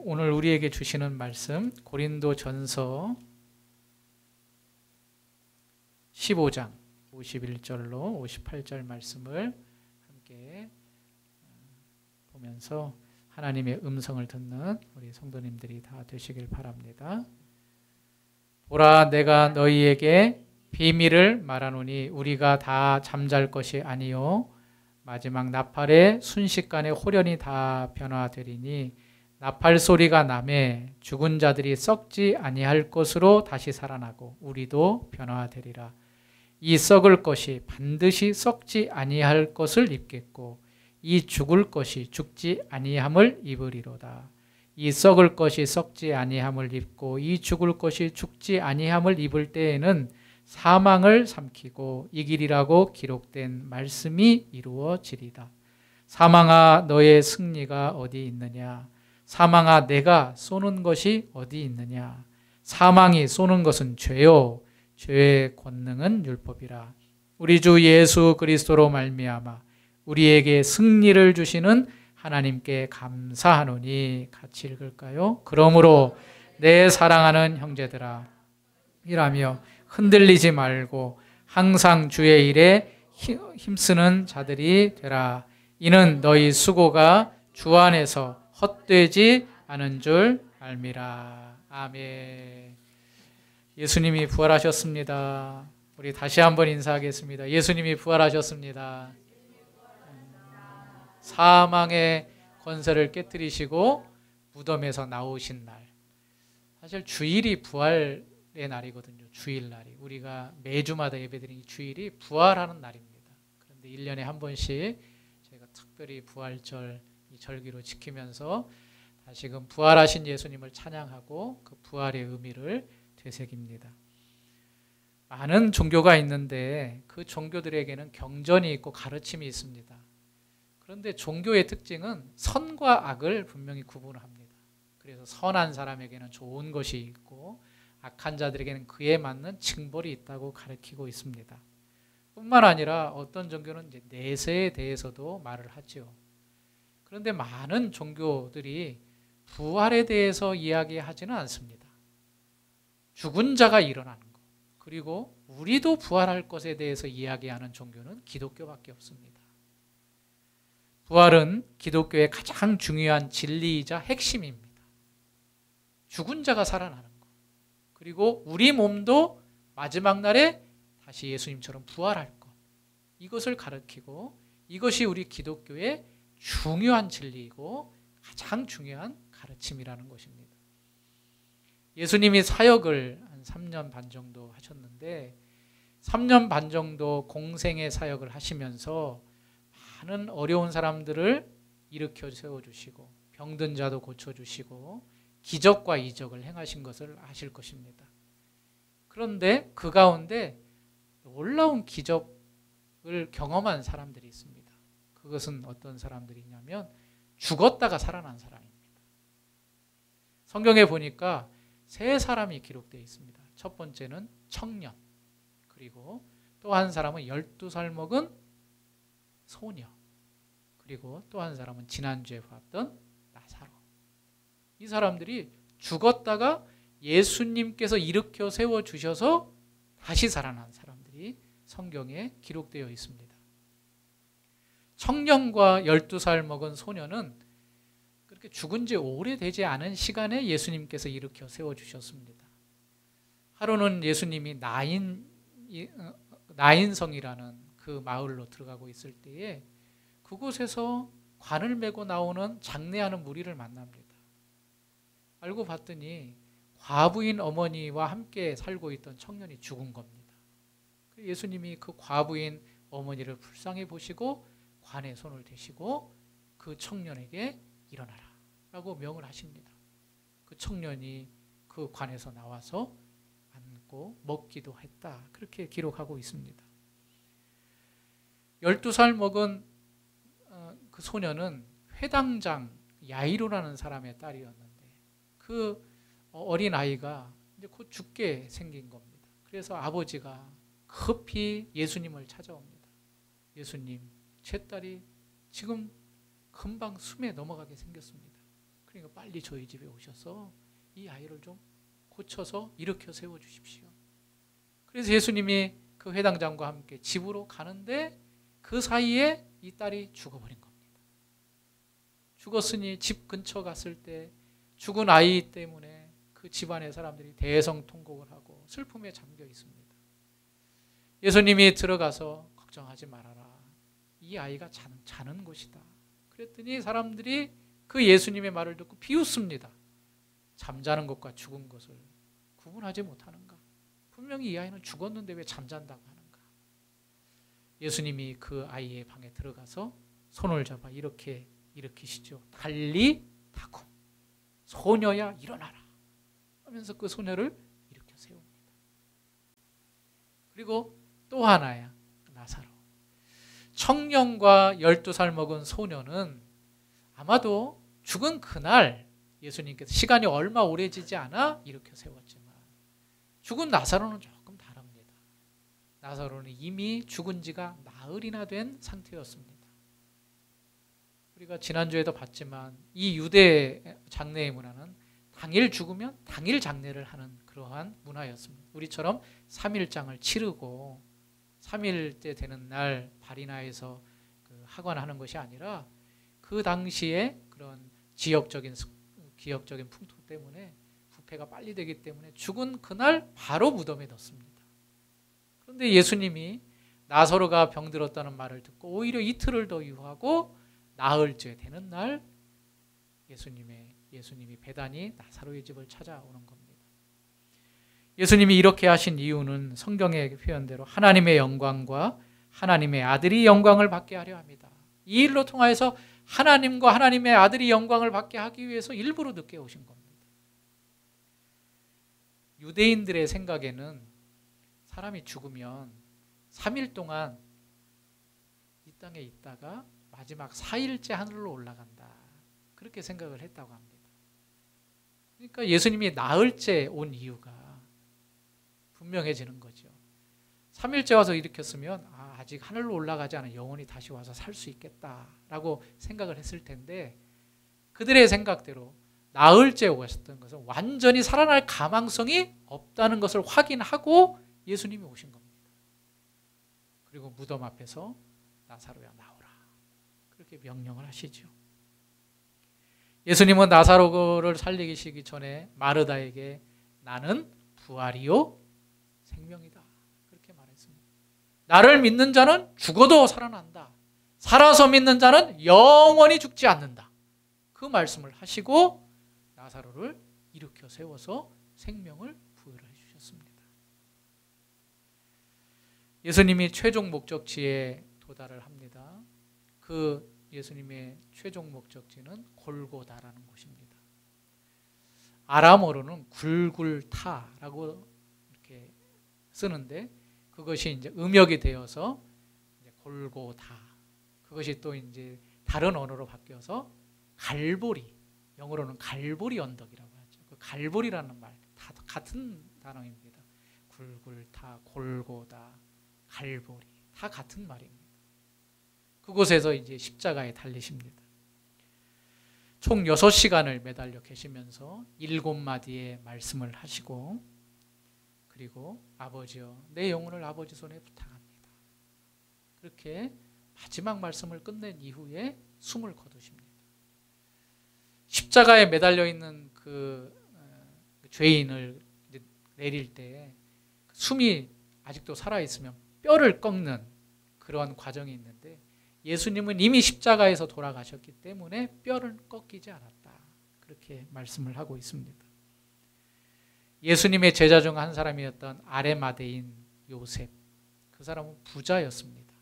오늘 우리에게 주시는 말씀 고린도전서 15장 51절로 58절 말씀을 함께 보면서 하나님의 음성을 듣는 우리 성도님들이 다 되시길 바랍니다. 보라, 내가 너희에게 비밀을 말하노니 우리가 다 잠잘 것이 아니요 마지막 나팔의 순식간에 홀연히 다 변화되리니 나팔 소리가 나매 죽은 자들이 썩지 아니할 것으로 다시 살아나고 우리도 변화되리라. 이 썩을 것이 반드시 썩지 아니할 것을 입겠고 이 죽을 것이 죽지 아니함을 입으리로다. 이 썩을 것이 썩지 아니함을 입고 이 죽을 것이 죽지 아니함을 입을 때에는 사망을 삼키고 이기리라고 기록된 말씀이 이루어지리다. 사망아, 너의 승리가 어디 있느냐? 사망아, 내가 쏘는 것이 어디 있느냐? 사망이 쏘는 것은 죄요 죄의 권능은 율법이라. 우리 주 예수 그리스도로 말미암아 우리에게 승리를 주시는 하나님께 감사하노니. 같이 읽을까요? 그러므로 내 사랑하는 형제들아 이라며 흔들리지 말고 항상 주의 일에 힘쓰는 자들이 되라. 이는 너희 수고가 주 안에서 헛되지 않은 줄 알미라. 아멘. 예수님이 부활하셨습니다. 우리 다시 한번 인사하겠습니다. 예수님이 부활하셨습니다. 사망의 권세를 깨뜨리시고 무덤에서 나오신 날. 사실 주일이 부활의 날이거든요. 주일날이. 우리가 매주마다 예배드리는 주일이 부활하는 날입니다. 그런데 1년에 한 번씩 저희가 특별히 부활절 이 절기로 지키면서 다시금 부활하신 예수님을 찬양하고 그 부활의 의미를 되새깁니다. 많은 종교가 있는데 그 종교들에게는 경전이 있고 가르침이 있습니다. 그런데 종교의 특징은 선과 악을 분명히 구분합니다. 그래서 선한 사람에게는 좋은 것이 있고 악한 자들에게는 그에 맞는 징벌이 있다고 가르치고 있습니다. 뿐만 아니라 어떤 종교는 이제 내세에 대해서도 말을 하죠. 그런데 많은 종교들이 부활에 대해서 이야기하지는 않습니다. 죽은 자가 일어나는 것, 그리고 우리도 부활할 것에 대해서 이야기하는 종교는 기독교밖에 없습니다. 부활은 기독교의 가장 중요한 진리이자 핵심입니다. 죽은 자가 살아나는 것, 그리고 우리 몸도 마지막 날에 다시 예수님처럼 부활할 것, 이것을 가르치고 이것이 우리 기독교의 중요한 진리이고 가장 중요한 가르침이라는 것입니다. 예수님이 사역을 한 3년 반 정도 하셨는데 3년 반 정도 공생의 사역을 하시면서 많은 어려운 사람들을 일으켜 세워주시고 병든 자도 고쳐주시고 기적과 이적을 행하신 것을 아실 것입니다. 그런데 그 가운데 놀라운 기적을 경험한 사람들이 있습니다. 그것은 어떤 사람들이냐면 죽었다가 살아난 사람입니다. 성경에 보니까 세 사람이 기록되어 있습니다. 첫 번째는 청년, 그리고 또 한 사람은 12살 먹은 소녀, 그리고 또 한 사람은 지난주에 봤던 나사로. 이 사람들이 죽었다가 예수님께서 일으켜 세워주셔서 다시 살아난 사람들이 성경에 기록되어 있습니다. 청년과 12살 먹은 소녀는 그렇게 죽은 지 오래되지 않은 시간에 예수님께서 일으켜 세워주셨습니다. 하루는 예수님이 나인성이라는 그 마을로 들어가고 있을 때에 그곳에서 관을 메고 나오는 장례하는 무리를 만납니다. 알고 봤더니 과부인 어머니와 함께 살고 있던 청년이 죽은 겁니다. 예수님이 그 과부인 어머니를 불쌍히 보시고 관에 손을 대시고 그 청년에게 일어나라 라고 명을 하십니다. 그 청년이 그 관에서 나와서 앉고 먹기도 했다, 그렇게 기록하고 있습니다. 12살 먹은 그 소녀는 회당장 야이로라는 사람의 딸이었는데 그 어린아이가 이제 곧 죽게 생긴 겁니다. 그래서 아버지가 급히 예수님을 찾아옵니다. 예수님, 제 딸이 지금 금방 숨에 넘어가게 생겼습니다. 그러니까 빨리 저희 집에 오셔서 이 아이를 좀 고쳐서 일으켜 세워 주십시오. 그래서 예수님이 그 회당장과 함께 집으로 가는데 그 사이에 이 딸이 죽어버린 겁니다. 죽었으니 집 근처 갔을 때 죽은 아이 때문에 그 집안의 사람들이 대성통곡을 하고 슬픔에 잠겨 있습니다. 예수님이 들어가서 걱정하지 말아라. 이 아이가 자는 곳이다. 그랬더니 사람들이 그 예수님의 말을 듣고 비웃습니다. 잠자는 것과 죽은 것을 구분하지 못하는가? 분명히 이 아이는 죽었는데 왜 잠잔다고 하는가? 예수님이 그 아이의 방에 들어가서 손을 잡아 이렇게 일으키시죠. 달리 타cum. 소녀야 일어나라. 하면서 그 소녀를 일으켜 세웁니다. 그리고 또 하나야. 나사로. 청년과 12살 먹은 소녀는 아마도 죽은 그날 예수님께서 시간이 얼마 오래지지 않아 일으켜 세웠지만 죽은 나사로는 조금 다릅니다. 나사로는 이미 죽은 지가 나흘이나 된 상태였습니다. 우리가 지난주에도 봤지만 이 유대 장례의 문화는 당일 죽으면 당일 장례를 하는 그러한 문화였습니다. 우리처럼 3일장을 치르고 3일째 되는 날 발이나에서 하관하는 것이 아니라 그 당시에 그런 기억적인 풍토 때문에 부패가 빨리 되기 때문에 죽은 그날 바로 무덤에 넣습니다. 그런데 예수님이 나사로가 병들었다는 말을 듣고 오히려 이틀을 더 유하고 나흘째 되는 날 예수님이 배단이 나사로의 집을 찾아오는 겁니다. 예수님이 이렇게 하신 이유는 성경의 표현대로 하나님의 영광과 하나님의 아들이 영광을 받게 하려 합니다. 이 일로 통하여서 하나님과 하나님의 아들이 영광을 받게 하기 위해서 일부러 늦게 오신 겁니다. 유대인들의 생각에는 사람이 죽으면 3일 동안 이 땅에 있다가 마지막 4일째 하늘로 올라간다. 그렇게 생각을 했다고 합니다. 그러니까 예수님이 나흘째 온 이유가 분명해지는 거죠. 3일째 와서 일으켰으면 아직 하늘로 올라가지 않은 영혼이 다시 와서 살 수 있겠다라고 생각을 했을 텐데 그들의 생각대로 나흘째 오셨던 것은 완전히 살아날 가망성이 없다는 것을 확인하고 예수님이 오신 겁니다. 그리고 무덤 앞에서 나사로야 나오라. 그렇게 명령을 하시죠. 예수님은 나사로를 살리시기 전에 마르다에게 나는 부활이요 생명이다. 그렇게 말했습니다. 나를 믿는 자는 죽어도 살아난다. 살아서 믿는 자는 영원히 죽지 않는다. 그 말씀을 하시고 나사로를 일으켜 세워서 생명을 부여를 해주셨습니다. 예수님이 최종 목적지에 도달을 합니다. 그 예수님의 최종 목적지는 골고다라는 곳입니다. 아람어로는 굴굴타라고 이렇게 쓰는데 그것이 이제 음역이 되어서 이제 골고다. 그것이 또 이제 다른 언어로 바뀌어서 갈보리. 영어로는 갈보리 언덕이라고 하죠. 그 갈보리라는 말 다 같은 단어입니다. 굴굴타, 골고다, 갈보리 다 같은 말입니다. 그곳에서 이제 십자가에 달리십니다. 총 6시간을 매달려 계시면서 7마디의 말씀을 하시고 그리고 아버지여 내 영혼을 아버지 손에 부탁합니다. 그렇게 마지막 말씀을 끝낸 이후에 숨을 거두십니다. 십자가에 매달려 있는 그 죄인을 내릴 때 숨이 아직도 살아있으면 뼈를 꺾는 그러한 과정이 있는데 예수님은 이미 십자가에서 돌아가셨기 때문에 뼈를 꺾이지 않았다. 그렇게 말씀을 하고 있습니다. 예수님의 제자 중 한 사람이었던 아레마대인 요셉, 그 사람은 부자였습니다.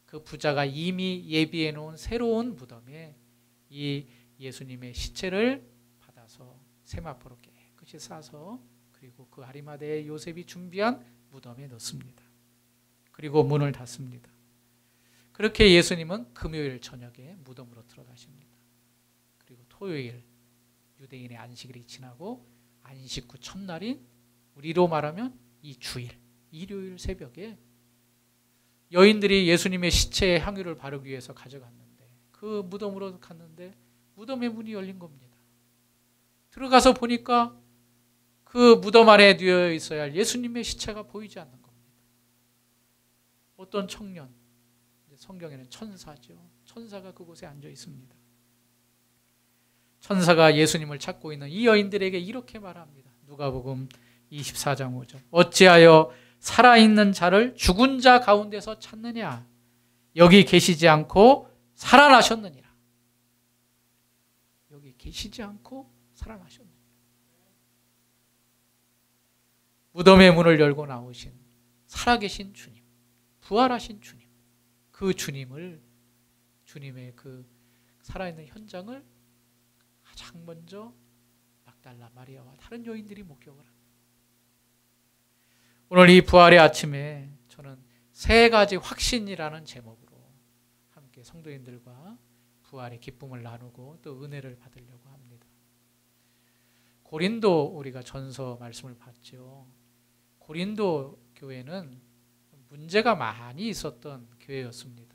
그 부자가 이미 예비해 놓은 새로운 무덤에 이 예수님의 시체를 받아서 세마포로 깨끗이 싸서 그리고 그 아리마대의 요셉이 준비한 무덤에 넣습니다. 그리고 문을 닫습니다. 그렇게 예수님은 금요일 저녁에 무덤으로 들어가십니다. 그리고 토요일 유대인의 안식일이 지나고 안식 후 첫날인 우리로 말하면 이 주일 일요일 새벽에 여인들이 예수님의 시체에 향유를 바르기 위해서 가져갔는데 그 무덤으로 갔는데 무덤의 문이 열린 겁니다. 들어가서 보니까 그 무덤 안에 누워 있어야 할 예수님의 시체가 보이지 않는 겁니다. 어떤 청년, 성경에는 천사죠. 천사가 그곳에 앉아 있습니다. 천사가 예수님을 찾고 있는 이 여인들에게 이렇게 말합니다. 누가복음 24장 5절. 어찌하여 살아있는 자를 죽은 자 가운데서 찾느냐? 여기 계시지 않고 살아나셨느니라. 여기 계시지 않고 살아나셨느니라. 무덤의 문을 열고 나오신 살아계신 주님, 부활하신 주님, 그 주님을, 주님의 그 살아있는 현장을 가장 먼저 막달라 마리아와 다른 여인들이 목격을 합니다. 오늘 이 부활의 아침에 저는 세 가지 확신이라는 제목으로 함께 성도님들과 부활의 기쁨을 나누고 또 은혜를 받으려고 합니다. 고린도 우리가 전서 말씀을 봤죠. 고린도 교회는 문제가 많이 있었던 교회였습니다.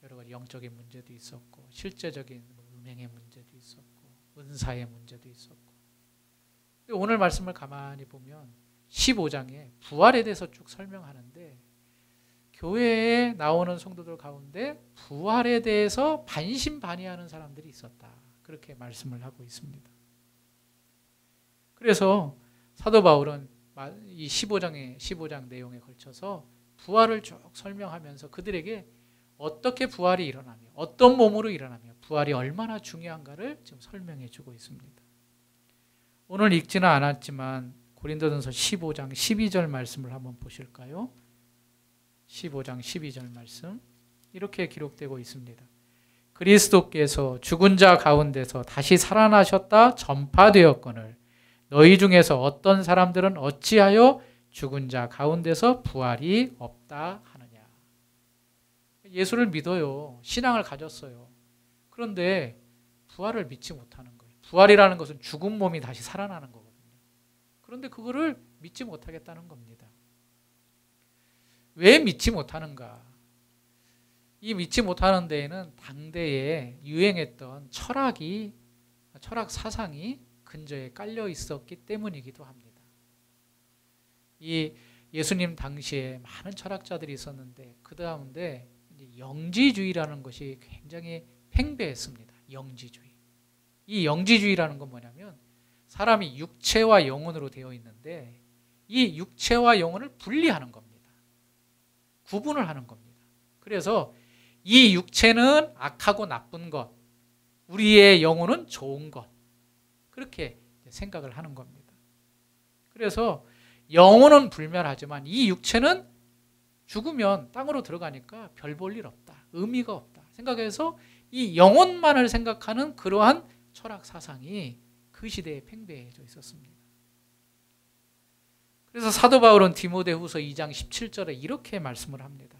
여러 가지 영적인 문제도 있었고 실제적인 음행의 문제도 있었고 은사의 문제도 있었고, 오늘 말씀을 가만히 보면 15장에 부활에 대해서 쭉 설명하는데 교회에 나오는 성도들 가운데 부활에 대해서 반신반의하는 사람들이 있었다. 그렇게 말씀을 하고 있습니다. 그래서 사도 바울은 이 15장 내용에 걸쳐서 부활을 쭉 설명하면서 그들에게 어떻게 부활이 일어나며 어떤 몸으로 일어나며 부활이 얼마나 중요한가를 지금 설명해 주고 있습니다. 오늘 읽지는 않았지만 고린도전서 15장 12절 말씀을 한번 보실까요? 15장 12절 말씀 이렇게 기록되고 있습니다. 그리스도께서 죽은 자 가운데서 다시 살아나셨다 전파되었거늘 너희 중에서 어떤 사람들은 어찌하여 죽은 자 가운데서 부활이 없다 하느냐. 예수를 믿어요. 신앙을 가졌어요. 그런데 부활을 믿지 못하는 거예요. 부활이라는 것은 죽은 몸이 다시 살아나는 거거든요. 그런데 그거를 믿지 못하겠다는 겁니다. 왜 믿지 못하는가? 이 믿지 못하는 데에는 당대에 유행했던 철학 사상이 근저에 깔려 있었기 때문이기도 합니다. 이 예수님 당시에 많은 철학자들이 있었는데 그 가운데 영지주의라는 것이 굉장히 팽배했습니다. 영지주의. 이 영지주의라는 건 뭐냐면 사람이 육체와 영혼으로 되어 있는데 이 육체와 영혼을 분리하는 겁니다. 구분을 하는 겁니다. 그래서 이 육체는 악하고 나쁜 것, 우리의 영혼은 좋은 것, 그렇게 생각을 하는 겁니다. 그래서 영혼은 불멸하지만 이 육체는 죽으면 땅으로 들어가니까 별 볼 일 없다, 의미가 없다 생각해서 이 영혼만을 생각하는 그러한 철학 사상이 그 시대에 팽배해져 있었습니다. 그래서 사도 바울은 디모데후서 2장 17절에 이렇게 말씀을 합니다.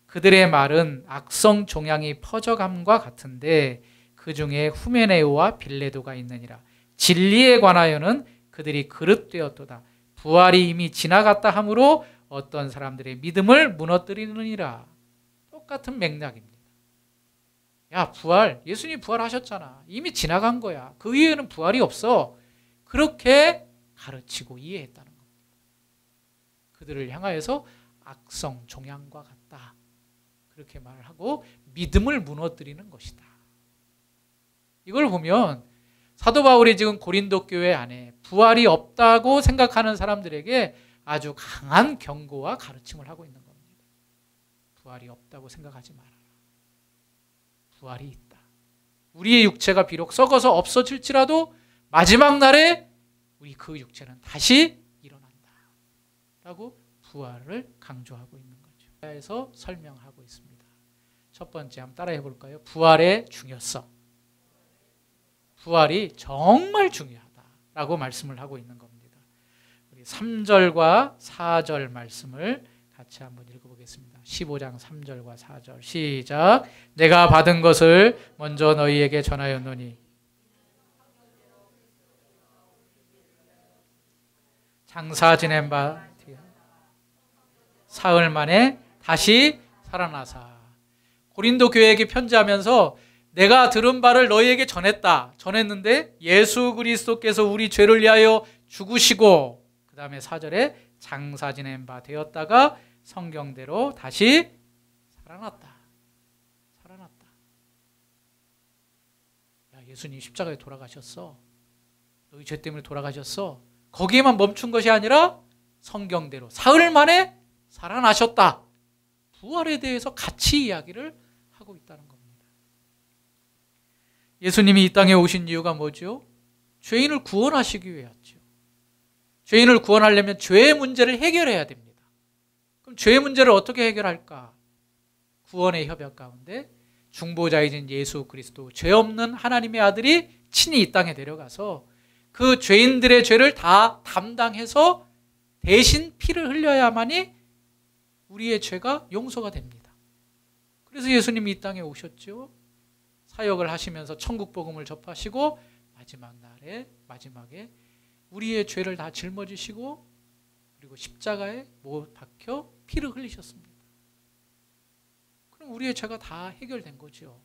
그들의 말은 악성 종양이 퍼져감과 같은데 그 중에 후메네오와 빌레도가 있느니라. 진리에 관하여는 그들이 그릇되었도다. 부활이 이미 지나갔다 하므로 어떤 사람들의 믿음을 무너뜨리느니라. 똑같은 맥락입니다. 야, 부활, 예수님이 부활하셨잖아. 이미 지나간 거야. 그 이후에는 부활이 없어. 그렇게 가르치고 이해했다는 겁니다. 그들을 향하여서 악성 종양과 같다. 그렇게 말을 하고 믿음을 무너뜨리는 것이다. 이걸 보면 사도 바울이 지금 고린도 교회 안에 부활이 없다고 생각하는 사람들에게 아주 강한 경고와 가르침을 하고 있는 겁니다. 부활이 없다고 생각하지 말아라. 부활이 있다. 우리의 육체가 비록 썩어서 없어질지라도 마지막 날에 우리 그 육체는 다시 일어난다. 라고 부활을 강조하고 있는 거죠. 에서 설명하고 있습니다. 첫 번째 한번 따라해 볼까요? 부활의 중요성. 부활이 정말 중요하다라고 말씀을 하고 있는 겁니다. 우리 3절과 4절 말씀을 같이 한번 읽어보겠습니다. 15장 3절과 4절 시작. 내가 받은 것을 먼저 너희에게 전하였노니 장사 지낸 바 사흘 만에 다시 살아나사. 고린도 교회에게 편지하면서 내가 들은 바를 너희에게 전했는데 예수 그리스도께서 우리 죄를 위하여 죽으시고 그 다음에 4절에 장사 지낸 바 되었다가 성경대로 다시 살아났다. 야, 예수님 십자가에 돌아가셨어. 너희 죄 때문에 돌아가셨어. 거기에만 멈춘 것이 아니라 성경대로 사흘 만에 살아나셨다. 부활에 대해서 같이 이야기를 하고 있다는 겁니다. 예수님이 이 땅에 오신 이유가 뭐죠? 죄인을 구원하시기 위해였죠. 죄인을 구원하려면 죄의 문제를 해결해야 됩니다. 그럼 죄의 문제를 어떻게 해결할까? 구원의 협약 가운데 중보자이신 예수 그리스도, 죄 없는 하나님의 아들이 친히 이 땅에 내려가서 그 죄인들의 죄를 다 담당해서 대신 피를 흘려야만이 우리의 죄가 용서가 됩니다. 그래서 예수님이 이 땅에 오셨죠. 사역을 하시면서 천국 복음을 접하시고 마지막에 우리의 죄를 다 짊어지시고 그리고 십자가에 못 박혀 피를 흘리셨습니다. 그럼 우리의 죄가 다 해결된 거죠.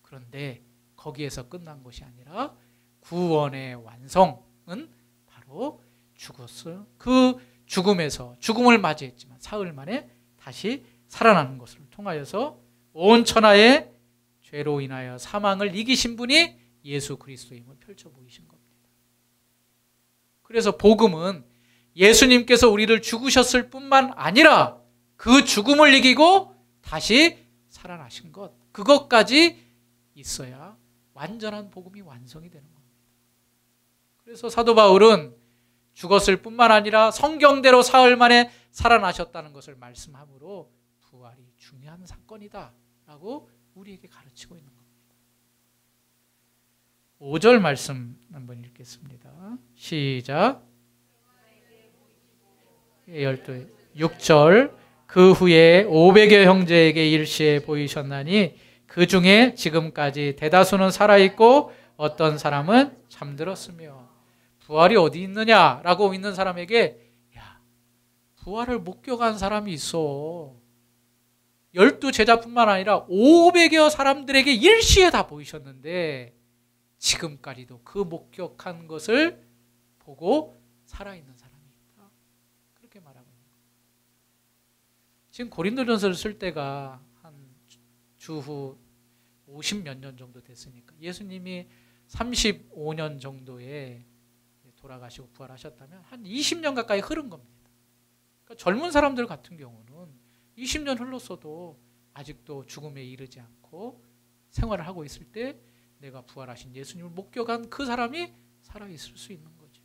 그런데 거기에서 끝난 것이 아니라 구원의 완성은 바로 죽었어요. 그 죽음을 맞이했지만 사흘 만에 다시 살아나는 것을 통하여서 온 천하의 죄로 인하여 사망을 이기신 분이 예수 그리스도임을 펼쳐 보이신 겁니다. 그래서 복음은 예수님께서 우리를 죽으셨을 뿐만 아니라 그 죽음을 이기고 다시 살아나신 것, 그것까지 있어야 완전한 복음이 완성이 되는 겁니다. 그래서 사도 바울은 죽었을 뿐만 아니라 성경대로 사흘 만에 살아나셨다는 것을 말씀하므로 부활이 중요한 사건이다 라고 우리에게 가르치고 있는 겁니다. 5절 말씀 한번 읽겠습니다. 시작. 6절. 그 후에 500여 형제에게 일시에 보이셨나니 그 중에 지금까지 대다수는 살아있고 어떤 사람은 잠들었으며. 부활이 어디 있느냐라고 있는 사람에게 야, 부활을 목격한 사람이 있어. 12제자뿐만 아니라 500여 사람들에게 일시에 다 보이셨는데 지금까지도 그 목격한 것을 보고 살아있는 사람이 있다. 그렇게 말하고 있는 거예요. 지금 고린도전서를 쓸 때가 한 주후 50몇 년 정도 됐으니까 예수님이 35년 정도에 돌아가시고 부활하셨다면 한 20년 가까이 흐른 겁니다. 그러니까 젊은 사람들 같은 경우는 20년 흘렀어도 아직도 죽음에 이르지 않고 생활을 하고 있을 때 내가 부활하신 예수님을 목격한 그 사람이 살아있을 수 있는 거죠.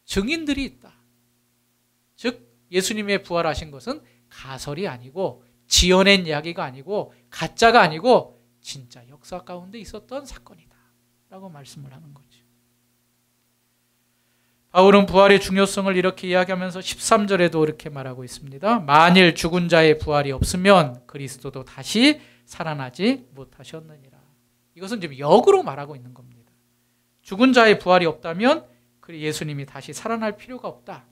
증인들이 있다. 즉 예수님의 부활하신 것은 가설이 아니고 지어낸 이야기가 아니고 가짜가 아니고 진짜 역사 가운데 있었던 사건이다 라고 말씀을 하는 거죠. 바울은 부활의 중요성을 이렇게 이야기하면서 13절에도 이렇게 말하고 있습니다. 만일 죽은 자의 부활이 없으면 그리스도도 다시 살아나지 못하셨느니라. 이것은 지금 역으로 말하고 있는 겁니다. 죽은 자의 부활이 없다면 예수님이 다시 살아날 필요가 없다.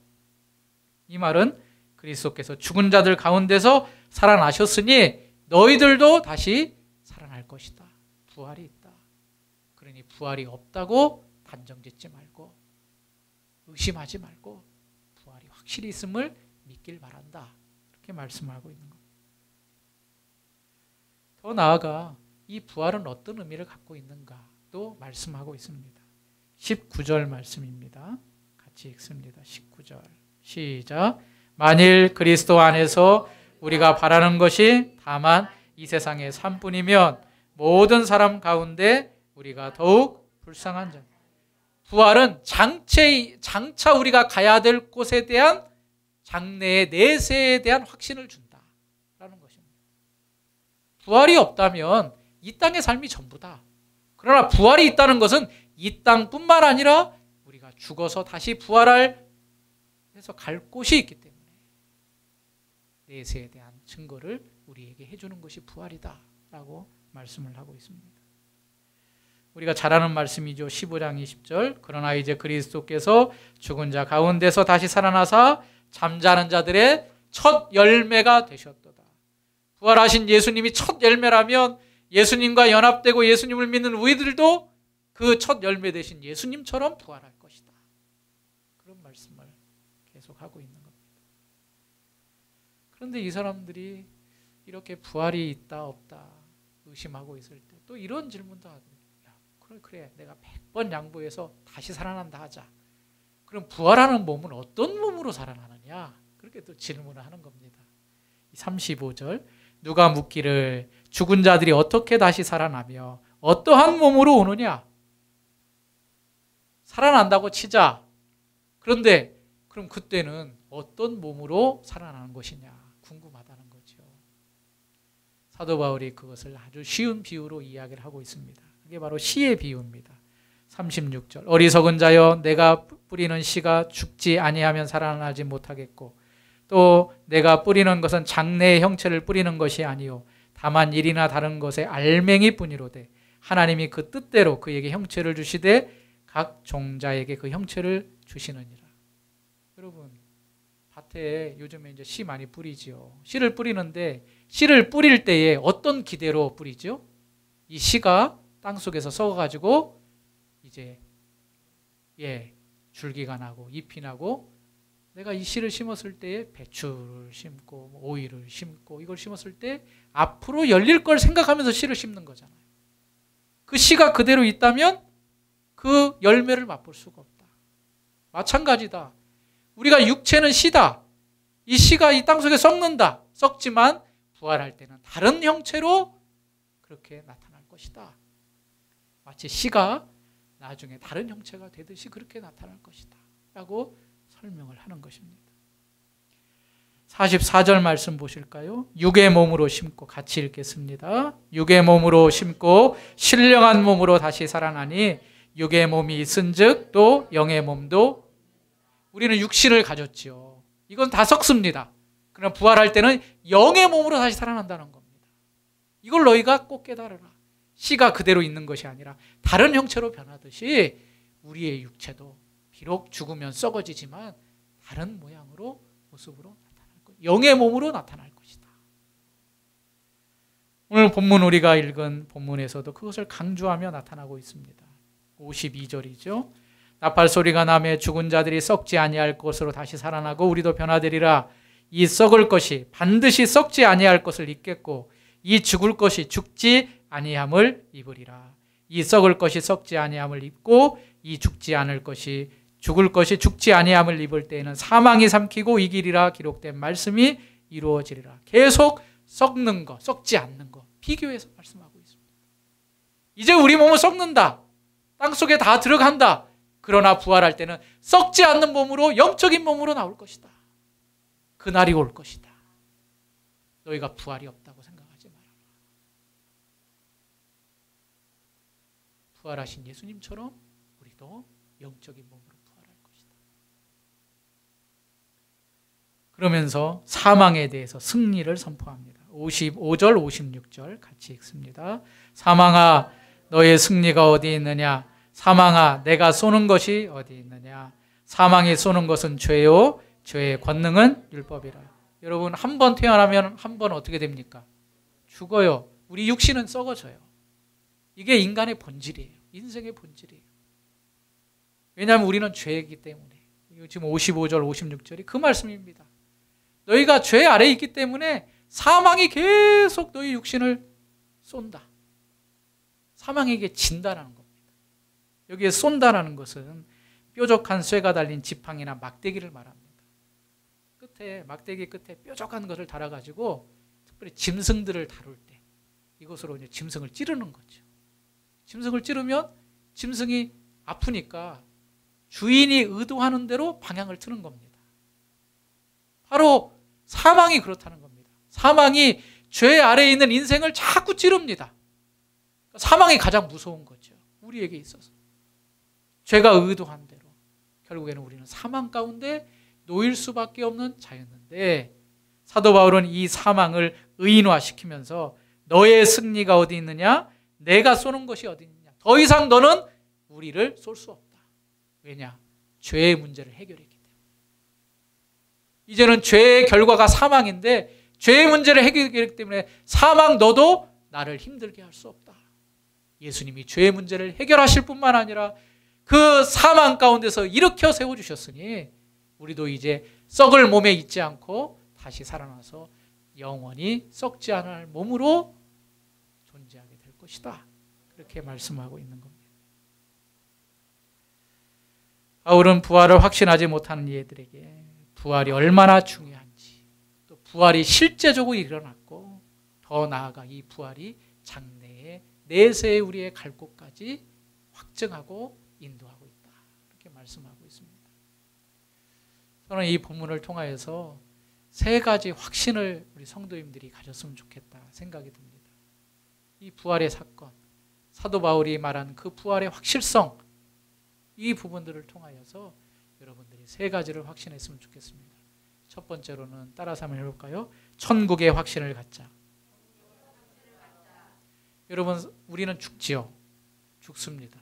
이 말은 그리스도께서 죽은 자들 가운데서 살아나셨으니 너희들도 다시 살아날 것이다. 부활이 있다. 그러니 부활이 없다고 단정짓지 말고 의심하지 말고 부활이 확실히 있음을 믿길 바란다. 이렇게 말씀하고 있는 겁니다. 더 나아가 이 부활은 어떤 의미를 갖고 있는가도 말씀하고 있습니다. 19절 말씀입니다. 같이 읽습니다. 19절 시작. 만일 그리스도 안에서 우리가 바라는 것이 다만 이 세상의 삶뿐이면 모든 사람 가운데 우리가 더욱 불쌍한 자. 부활은 장차 우리가 가야 될 곳에 대한 장래의 내세에 대한 확신을 준다라는 것입니다. 부활이 없다면 이 땅의 삶이 전부다. 그러나 부활이 있다는 것은 이 땅뿐만 아니라 우리가 죽어서 다시 부활할 해서 갈 곳이 있기 때문에 내세에 대한 증거를 우리에게 해주는 것이 부활이다라고 말씀을 하고 있습니다. 우리가 잘 아는 말씀이죠. 15장 20절. 그러나 이제 그리스도께서 죽은 자 가운데서 다시 살아나사 잠자는 자들의 첫 열매가 되셨도다. 부활하신 예수님이 첫 열매라면 예수님과 연합되고 예수님을 믿는 우리들도 그 첫 열매 되신 예수님처럼 부활할 것이다. 그런 말씀을 계속하고 있는 겁니다. 그런데 이 사람들이 이렇게 부활이 있다 없다 의심하고 있을 때 또 이런 질문도 하거든요. 그래 내가 100번 양보해서 다시 살아난다 하자. 그럼 부활하는 몸은 어떤 몸으로 살아나느냐? 그렇게 또 질문을 하는 겁니다. 35절 누가 묻기를 죽은 자들이 어떻게 다시 살아나며 어떠한 몸으로 오느냐? 살아난다고 치자. 그런데 그럼 그때는 어떤 몸으로 살아나는 것이냐? 궁금하다는 거죠. 사도 바울이 그것을 아주 쉬운 비유로 이야기를 하고 있습니다. 그게 바로 씨의 비유입니다. 36절 어리석은 자여 내가 뿌리는 씨가 죽지 아니하면 살아나지 못하겠고 또 내가 뿌리는 것은 장래의 형체를 뿌리는 것이 아니요 다만 일이나 다른 것의 알맹이뿐이로되 하나님이 그 뜻대로 그에게 형체를 주시되 각 종자에게 그 형체를 주시느니라. 여러분 밭에 요즘에 이제 씨 많이 뿌리지요. 씨를 뿌리는데 씨를 뿌릴 때에 어떤 기대로 뿌리죠? 이 씨가 땅속에서 썩어가지고 이제 줄기가 나고 잎이 나고 내가 이 씨를 심었을 때에 배추를 심고 오이를 심고 이걸 심었을 때 앞으로 열릴 걸 생각하면서 씨를 심는 거잖아요. 그 씨가 그대로 있다면 그 열매를 맛볼 수가 없다. 마찬가지다. 우리가 육체는 씨다. 이 씨가 이 땅속에 썩는다. 썩지만 부활할 때는 다른 형체로 그렇게 나타날 것이다. 마치 씨가 나중에 다른 형체가 되듯이 그렇게 나타날 것이다 라고 설명을 하는 것입니다. 44절 말씀 보실까요? 육의 몸으로 심고 같이 읽겠습니다. 육의 몸으로 심고 신령한 몸으로 다시 살아나니 육의 몸이 있은즉 또 영의 몸도 우리는 육신을 가졌지요. 이건 다 썩습니다. 그러나 부활할 때는 영의 몸으로 다시 살아난다는 겁니다. 이걸 너희가 꼭 깨달으라. 씨가 그대로 있는 것이 아니라 다른 형체로 변하듯이 우리의 육체도 비록 죽으면 썩어지지만 다른 모양으로 모습으로 나타날 것이다. 영의 몸으로 나타날 것이다. 오늘 본문 우리가 읽은 본문에서도 그것을 강조하며 나타나고 있습니다. 52절이죠. 나팔 소리가 나며 죽은 자들이 썩지 아니할 것으로 다시 살아나고 우리도 변화되리라. 이 썩을 것이 반드시 썩지 아니할 것을 입겠고 이 죽을 것이 죽지 아니함을 입으리라. 이 썩을 것이 썩지 아니함을 입고 이 죽지 않을 것이 죽을 것이 죽지 아니함을 입을 때에는 사망이 삼키고 이기리라 기록된 말씀이 이루어지리라. 계속 썩는 것, 썩지 않는 것 비교해서 말씀하고 있습니다. 이제 우리 몸은 썩는다. 땅속에 다 들어간다. 그러나 부활할 때는 썩지 않는 몸으로 영적인 몸으로 나올 것이다. 그날이 올 것이다. 너희가 부활이 없다고 생각하지 말아라. 부활하신 예수님처럼 우리도 영적인 몸으로 부활할 것이다. 그러면서 사망에 대해서 승리를 선포합니다. 55절, 56절 같이 읽습니다. 사망아, 너의 승리가 어디 있느냐? 사망아, 내가 쏘는 것이 어디 있느냐? 사망이 쏘는 것은 죄요, 죄의 권능은 율법이라. 여러분, 한 번 태어나면 한 번 어떻게 됩니까? 죽어요. 우리 육신은 썩어져요. 이게 인간의 본질이에요. 인생의 본질이에요. 왜냐하면 우리는 죄이기 때문에. 지금 55절, 56절이 그 말씀입니다. 너희가 죄 아래에 있기 때문에 사망이 계속 너희 육신을 쏜다. 사망에게 진다라는 겁니다. 여기에 쏜다라는 것은 뾰족한 쇠가 달린 지팡이나 막대기를 말합니다. 끝에 막대기 끝에 뾰족한 것을 달아가지고 특별히 짐승들을 다룰 때 이것으로 이제 짐승을 찌르는 거죠. 짐승을 찌르면 짐승이 아프니까 주인이 의도하는 대로 방향을 트는 겁니다. 바로 사망이 그렇다는 겁니다. 사망이 죄 아래에 있는 인생을 자꾸 찌릅니다. 사망이 가장 무서운 거죠. 우리에게 있어서. 죄가 의도한 대로. 결국에는 우리는 사망 가운데 놓일 수밖에 없는 자였는데 사도 바울은 이 사망을 의인화시키면서 너의 승리가 어디 있느냐? 내가 쏘는 것이 어디 있느냐? 더 이상 너는 우리를 쏠 수 없다. 왜냐? 죄의 문제를 해결했기 때문에. 이제는 죄의 결과가 사망인데 죄의 문제를 해결했기 때문에 사망 너도 나를 힘들게 할 수 없다. 예수님이 죄의 문제를 해결하실 뿐만 아니라 그 사망 가운데서 일으켜 세워주셨으니 우리도 이제 썩을 몸에 있지 않고 다시 살아나서 영원히 썩지 않을 몸으로 존재하게 될 것이다. 그렇게 말씀하고 있는 겁니다. 바울은 부활을 확신하지 못하는 이들에게 부활이 얼마나 중요한지, 또 부활이 실제적으로 일어났고 더 나아가 이 부활이 장래에 내세의 우리의 갈 곳까지 확증하고 인도하고 있다. 그렇게 말씀하고 있습니다. 저는 이 본문을 통하여서 세 가지 확신을 우리 성도님들이 가졌으면 좋겠다 생각이 듭니다. 이 부활의 사건, 사도 바울이 말한 그 부활의 확실성, 이 부분들을 통하여서 여러분들이 세 가지를 확신했으면 좋겠습니다. 첫 번째로는 따라서 한번 해볼까요? 천국의 확신을 갖자. 여러분, 우리는 죽지요. 죽습니다.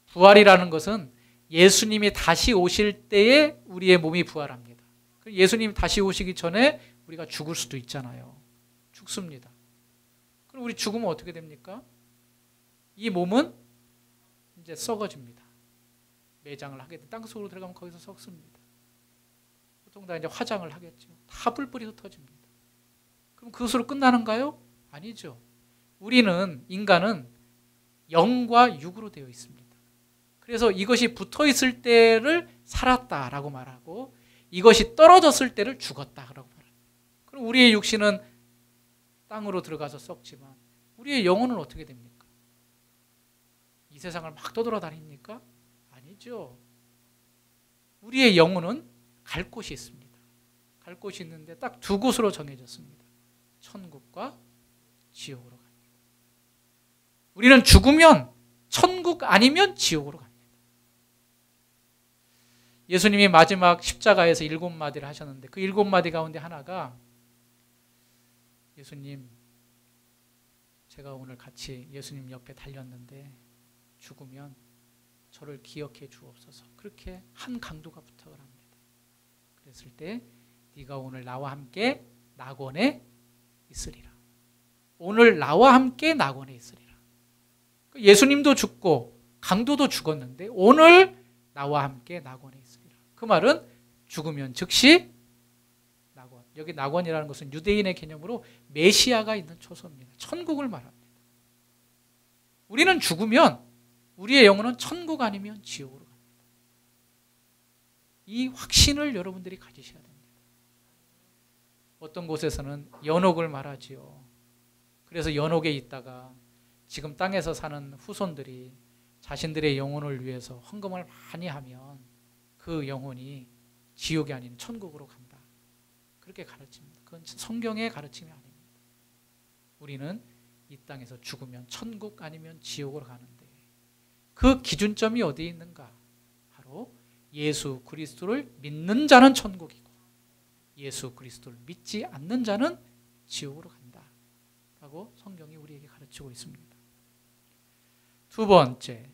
부활이라는 것은 예수님이 다시 오실 때에 우리의 몸이 부활합니다. 예수님이 다시 오시기 전에 우리가 죽을 수도 있잖아요. 죽습니다. 그럼 우리 죽으면 어떻게 됩니까? 이 몸은 이제 썩어집니다. 매장을 하게 돼. 땅속으로 들어가면 거기서 썩습니다. 보통 다 이제 화장을 하겠죠. 다 뿔뿔이 흩어집니다. 그럼 그것으로 끝나는가요? 아니죠. 우리는, 인간은 영과 육으로 되어 있습니다. 그래서 이것이 붙어 있을 때를 살았다라고 말하고 이것이 떨어졌을 때를 죽었다라고 말합니다. 그럼 우리의 육신은 땅으로 들어가서 썩지만 우리의 영혼은 어떻게 됩니까? 이 세상을 막 떠돌아다닙니까? 아니죠. 우리의 영혼은 갈 곳이 있습니다. 갈 곳이 있는데 딱 두 곳으로 정해졌습니다. 천국과 지옥으로 갑니다. 우리는 죽으면 천국 아니면 지옥으로 갑니다. 예수님이 마지막 십자가에서 7마디를 하셨는데 그 7마디 가운데 하나가 예수님, 제가 오늘 같이 예수님 옆에 달렸는데 죽으면 저를 기억해 주옵소서. 그렇게 한 강도가 부탁을 합니다. 그랬을 때 네가 오늘 나와 함께 낙원에 있으리라. 오늘 나와 함께 낙원에 있으리라. 예수님도 죽고 강도도 죽었는데 오늘 나와 함께 낙원에 있으리라. 그 말은 죽으면 즉시 낙원. 여기 낙원이라는 것은 유대인의 개념으로 메시아가 있는 초소입니다. 천국을 말합니다. 우리는 죽으면 우리의 영혼은 천국 아니면 지옥으로 갑니다. 이 확신을 여러분들이 가지셔야 됩니다. 어떤 곳에서는 연옥을 말하지요. 그래서 연옥에 있다가 지금 땅에서 사는 후손들이 자신들의 영혼을 위해서 헌금을 많이 하면 그 영혼이 지옥이 아닌 천국으로 간다. 그렇게 가르칩니다. 그건 성경의 가르침이 아닙니다. 우리는 이 땅에서 죽으면 천국 아니면 지옥으로 가는데 그 기준점이 어디에 있는가? 바로 예수 그리스도를 믿는 자는 천국이고 예수 그리스도를 믿지 않는 자는 지옥으로 간다. 라고 성경이 우리에게 가르치고 있습니다. 두 번째,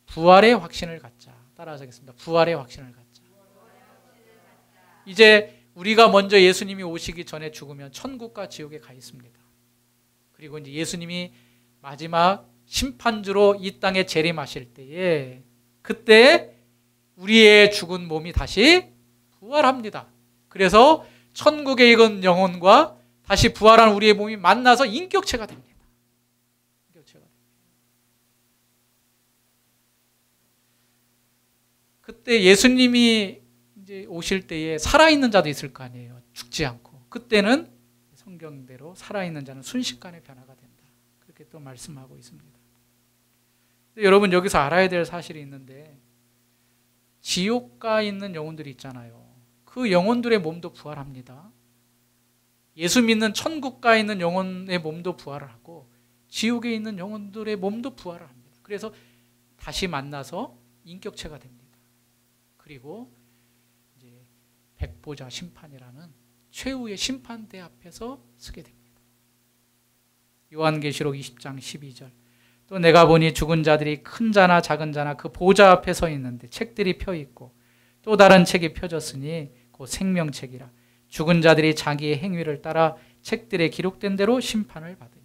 부활의 확신을 갖자. 따라서 하겠습니다. 부활의 확신을 갖자. 이제 우리가 먼저 예수님이 오시기 전에 죽으면 천국과 지옥에 가 있습니다. 그리고 이제 예수님이 마지막 심판주로 이 땅에 재림하실 때에 그때 우리의 죽은 몸이 다시 부활합니다. 그래서 천국에 익은 영혼과 다시 부활한 우리의 몸이 만나서 인격체가 됩니다. 인격체가 됩니다. 그때 예수님이 이제 오실 때에 살아있는 자도 있을 거 아니에요. 죽지 않고. 그때는 성경대로 살아있는 자는 순식간에 변화가 된다. 그렇게 또 말씀하고 있습니다. 여러분 여기서 알아야 될 사실이 있는데 지옥가에 있는 영혼들이 있잖아요. 그 영혼들의 몸도 부활합니다. 예수 믿는 천국가에 있는 영혼의 몸도 부활을 하고 지옥에 있는 영혼들의 몸도 부활을 합니다. 그래서 다시 만나서 인격체가 됩니다. 그리고 이제 백보자 심판이라는 최후의 심판대 앞에서 서게 됩니다. 요한계시록 20장 12절 또 내가 보니 죽은 자들이 큰 자나 작은 자나 그 보좌 앞에 서 있는데 책들이 펴 있고 또 다른 책이 펴졌으니 곧 생명책이라 죽은 자들이 자기의 행위를 따라 책들에 기록된 대로 심판을 받으니.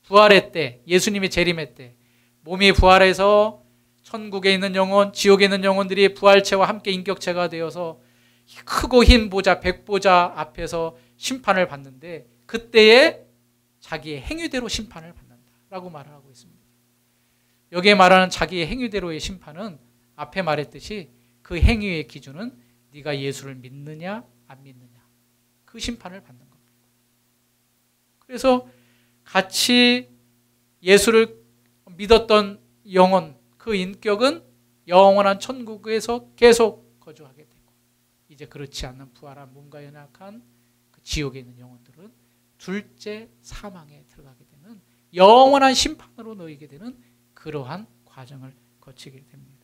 부활의 때, 예수님의 재림의 때 몸이 부활해서 천국에 있는 영혼, 지옥에 있는 영혼들이 부활체와 함께 인격체가 되어서 크고 흰 보좌, 백보좌 앞에서 심판을 받는데 그때에 자기의 행위대로 심판을 받는다라고 말을 하고 있습니다. 여기에 말하는 자기의 행위대로의 심판은 앞에 말했듯이 그 행위의 기준은 네가 예수를 믿느냐 안 믿느냐 그 심판을 받는 겁니다. 그래서 같이 예수를 믿었던 영혼, 그 인격은 영원한 천국에서 계속 거주하게 되고 이제 그렇지 않는 부활한 몸과 연약한 그 지옥에 있는 영혼들은 둘째 사망에 들어가게 되는 영원한 심판으로 놓이게 되는 그러한 과정을 거치게 됩니다.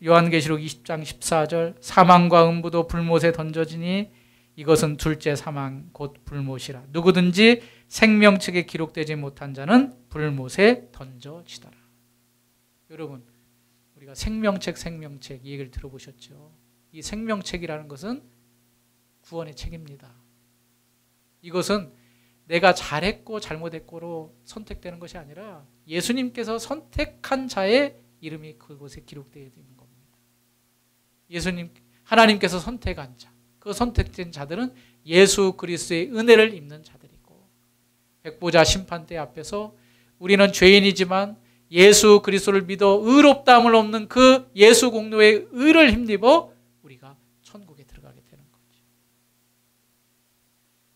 요한계시록 20장 14절 사망과 음부도 불못에 던져지니 이것은 둘째 사망 곧 불못이라 누구든지 생명책에 기록되지 못한 자는 불못에 던져지더라. 여러분 우리가 생명책 이 얘기를 들어보셨죠? 이 생명책이라는 것은 구원의 책입니다. 이것은 내가 잘했고 잘못했고로 선택되는 것이 아니라 예수님께서 선택한 자의 이름이 그곳에 기록되어 있는 겁니다. 하나님께서 선택한 자, 그 선택된 자들은 예수 그리스도의 은혜를 입는 자들이고 백보자 심판대 앞에서 우리는 죄인이지만 예수 그리스도를 믿어 의롭다함을 얻는 그 예수 공로의 의를 힘입어 우리가 천국에 들어가게 되는 거죠.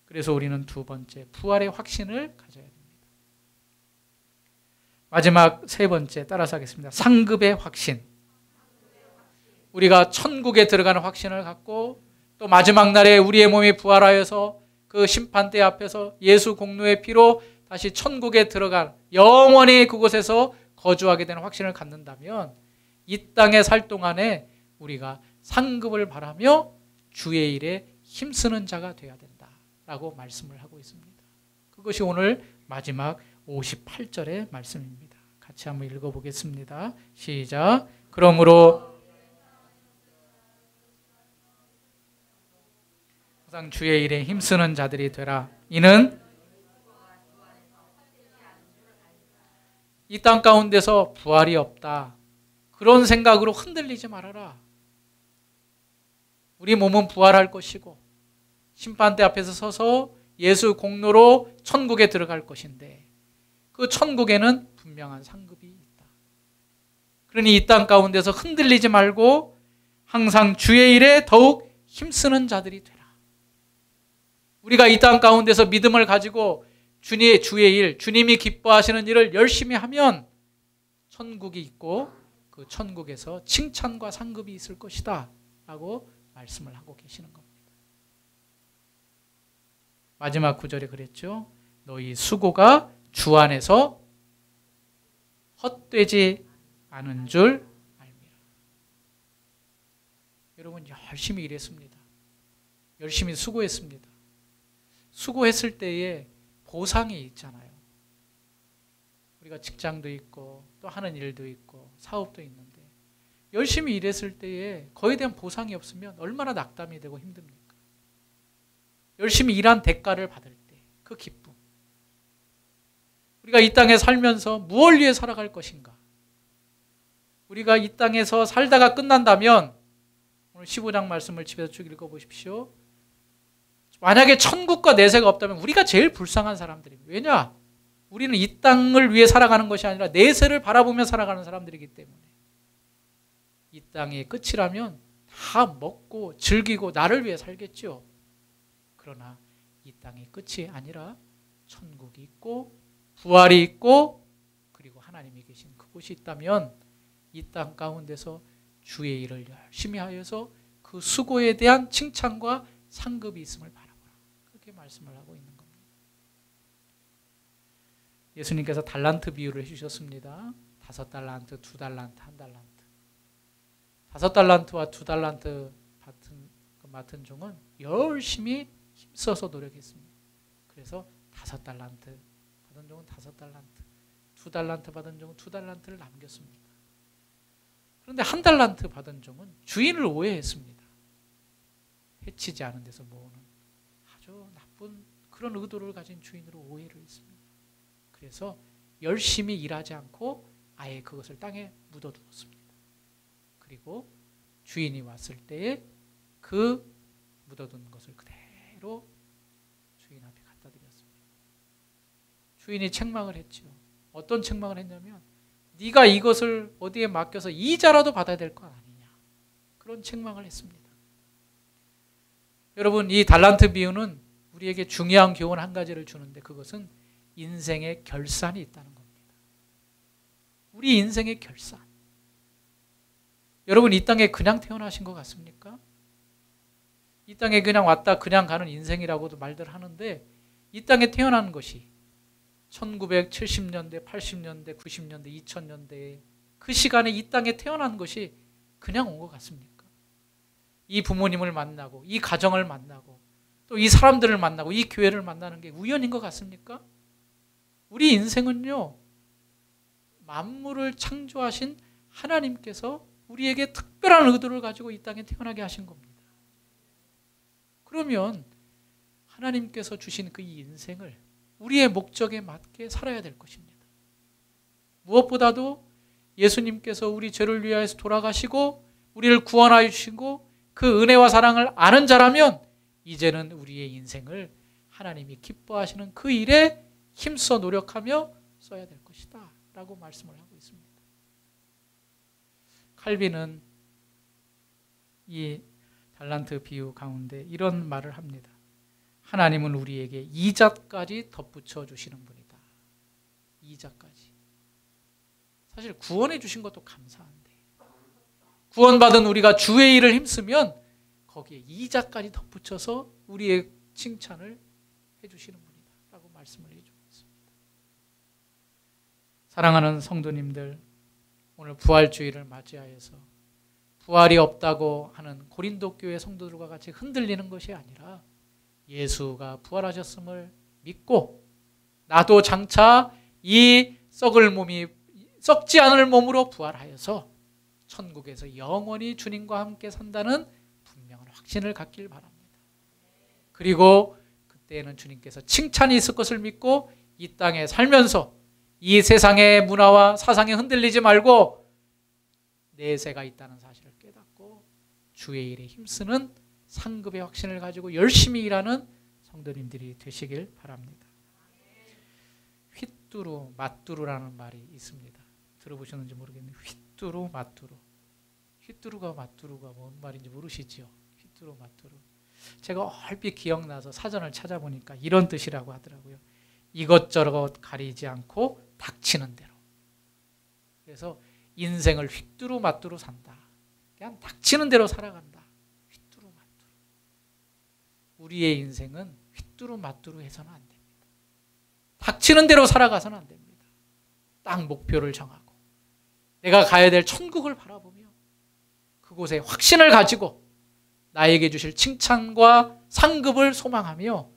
그래서 우리는 두 번째 부활의 확신을 가져야 됩니다. 마지막 세 번째 따라서 하겠습니다. 상급의 확신. 우리가 천국에 들어가는 확신을 갖고 또 마지막 날에 우리의 몸이 부활하여서 그 심판대 앞에서 예수 공로의 피로 다시 천국에 들어간 영원히 그곳에서 거주하게 되는 확신을 갖는다면 이 땅에 살 동안에 우리가 상급을 바라며 주의 일에 힘쓰는 자가 되어야 된다라고 말씀을 하고 있습니다. 그것이 오늘 마지막 58절의 말씀입니다. 같이 한번 읽어보겠습니다. 시작. 그러므로 항상 주의 일에 힘쓰는 자들이 되라. 이는 이 땅 가운데서 부활이 없다. 그런 생각으로 흔들리지 말아라. 우리 몸은 부활할 것이고 심판대 앞에서 서서 예수 공로로 천국에 들어갈 것인데 그 천국에는 분명한 상급이 있다. 그러니 이 땅 가운데서 흔들리지 말고 항상 주의 일에 더욱 힘쓰는 자들이 되라. 우리가 이 땅 가운데서 믿음을 가지고 주의 일, 주님이 기뻐하시는 일을 열심히 하면 천국이 있고 그 천국에서 칭찬과 상급이 있을 것이다 라고 말씀을 하고 계시는 겁니다. 마지막 구절에 그랬죠. 너희 수고가 주 안에서 헛되지 않은 줄 알미라. 여러분 열심히 일했습니다. 열심히 수고했습니다. 수고했을 때에 보상이 있잖아요. 우리가 직장도 있고 또 하는 일도 있고 사업도 있는데 열심히 일했을 때에 거기에 대한 보상이 없으면 얼마나 낙담이 되고 힘듭니까? 열심히 일한 대가를 받을 때 그 기쁨. 우리가 이 땅에 살면서 무엇을 위해 살아갈 것인가? 우리가 이 땅에서 살다가 끝난다면 오늘 15장 말씀을 집에서 쭉 읽어보십시오. 만약에 천국과 내세가 없다면 우리가 제일 불쌍한 사람들입니다. 왜냐? 우리는 이 땅을 위해 살아가는 것이 아니라 내세를 바라보며 살아가는 사람들이기 때문에 이 땅의 끝이라면 다 먹고 즐기고 나를 위해 살겠죠. 그러나 이 땅의 끝이 아니라 천국이 있고 부활이 있고 그리고 하나님이 계신 그곳이 있다면 이 땅 가운데서 주의 일을 열심히 하여서 그 수고에 대한 칭찬과 상급이 있음을 바라보라. 그렇게 말씀을 하고 있는 겁니다. 예수님께서 달란트 비유를 해주셨습니다. 5달란트, 2달란트, 1달란트. 5달란트와 2달란트 맡은 종은 열심히 힘써서 노력했습니다. 그래서 5달란트 받은 종은 5달란트, 2달란트 받은 종은 2달란트를 남겼습니다. 그런데 1달란트 받은 종은 주인을 오해했습니다. 해치지 않은 데서 모으는 아주 나쁜 그런 의도를 가진 주인으로 오해를 했습니다. 그래서 열심히 일하지 않고 아예 그것을 땅에 묻어두었습니다. 그리고 주인이 왔을 때에 그 묻어둔 것을 그대로 주인 앞에 갖다 드렸습니다. 주인이 책망을 했죠. 어떤 책망을 했냐면 네가 이것을 어디에 맡겨서 이자라도 받아야 될 것 아니냐. 그런 책망을 했습니다. 여러분, 이 달란트 비유는 우리에게 중요한 교훈 한 가지를 주는데 그것은 인생의 결산이 있다는 겁니다. 우리 인생의 결산. 여러분, 이 땅에 그냥 태어나신 것 같습니까? 이 땅에 그냥 왔다 그냥 가는 인생이라고도 말들 하는데 이 땅에 태어난 것이 1970년대, 80년대, 90년대, 2000년대에 그 시간에 이 땅에 태어난 것이 그냥 온 것 같습니까? 이 부모님을 만나고 이 가정을 만나고 또 이 사람들을 만나고 이 교회를 만나는 게 우연인 것 같습니까? 우리 인생은요, 만물을 창조하신 하나님께서 우리에게 특별한 의도를 가지고 이 땅에 태어나게 하신 겁니다. 그러면 하나님께서 주신 그 인생을 우리의 목적에 맞게 살아야 될 것입니다. 무엇보다도 예수님께서 우리 죄를 위하여서 돌아가시고 우리를 구원하여 주시고 그 은혜와 사랑을 아는 자라면 이제는 우리의 인생을 하나님이 기뻐하시는 그 일에 힘써 노력하며 써야 될 것이다 라고 말씀을 하고 있습니다. 칼빈은 이 달란트 비유 가운데 이런 말을 합니다. 하나님은 우리에게 이자까지 덧붙여 주시는 분이다. 이자까지. 사실 구원해 주신 것도 감사한데 구원받은 우리가 주의 일을 힘쓰면 거기에 이자까지 덧붙여서 우리의 칭찬을 해주시는 분이다 라고 말씀을 해주고 있습니다. 사랑하는 성도님들, 오늘 부활주의를 맞이하여서 부활이 없다고 하는 고린도 교회 성도들과 같이 흔들리는 것이 아니라 예수가 부활하셨음을 믿고 나도 장차 이 썩을 몸이 썩지 않을 몸으로 부활하여서 천국에서 영원히 주님과 함께 산다는 분명한 확신을 갖길 바랍니다. 그리고 그때에는 주님께서 칭찬이 있을 것을 믿고 이 땅에 살면서 이 세상의 문화와 사상에 흔들리지 말고 내세가 있다는 사실을 깨닫고 주의 일에 힘쓰는 상급의 확신을 가지고 열심히 일하는 성도님들이 되시길 바랍니다. 휘뚜루 맞뚜루라는 말이 있습니다. 들어보셨는지 모르겠는데 휘뚜루 맞뚜루. 휘뚜루가 맞뚜루가 뭔 말인지 모르시죠? 휘뚜루 맞뚜루. 제가 얼핏 기억나서 사전을 찾아보니까 이런 뜻이라고 하더라고요. 이것저것 가리지 않고 닥치는 대로. 그래서 인생을 휘뚜루 맞뚜루 산다. 그냥 닥치는 대로 살아간다. 휘뚜루 맞뚜루. 우리의 인생은 휘뚜루 맞뚜루 해서는 안 됩니다. 닥치는 대로 살아가서는 안 됩니다. 딱 목표를 정하고 내가 가야 될 천국을 바라보며 그곳에 확신을 가지고 나에게 주실 칭찬과 상급을 소망하며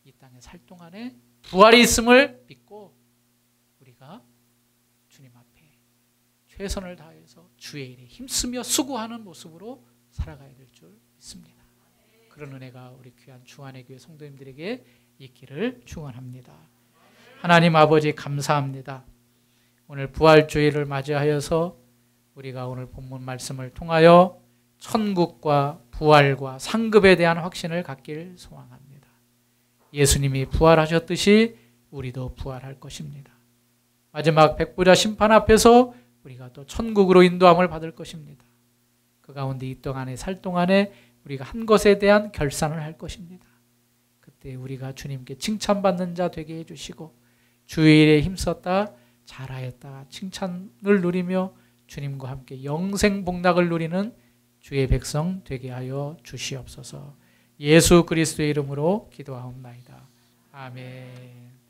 이 땅에 살 동안에 부활이 있음을 믿고 우리가 주님 앞에 최선을 다해서 주의 일에 힘쓰며 수고하는 모습으로 살아가야 될 줄 믿습니다. 그런 은혜가 우리 귀한 주안의 교회 성도님들에게 있기를 축원합니다. 하나님 아버지 감사합니다. 오늘 부활주의를 맞이하여서 우리가 오늘 본문 말씀을 통하여 천국과 부활과 상급에 대한 확신을 갖길 소망합니다. 예수님이 부활하셨듯이 우리도 부활할 것입니다. 마지막 백부자 심판 앞에서 우리가 또 천국으로 인도함을 받을 것입니다. 그 가운데 이 동안에 살 동안에 우리가 한 것에 대한 결산을 할 것입니다. 그때 우리가 주님께 칭찬받는 자 되게 해주시고 주의 일에 힘썼다 잘하였다 칭찬을 누리며 주님과 함께 영생 복락을 누리는 주의 백성 되게 하여 주시옵소서. 예수 그리스도의 이름으로 기도하옵나이다. 아멘.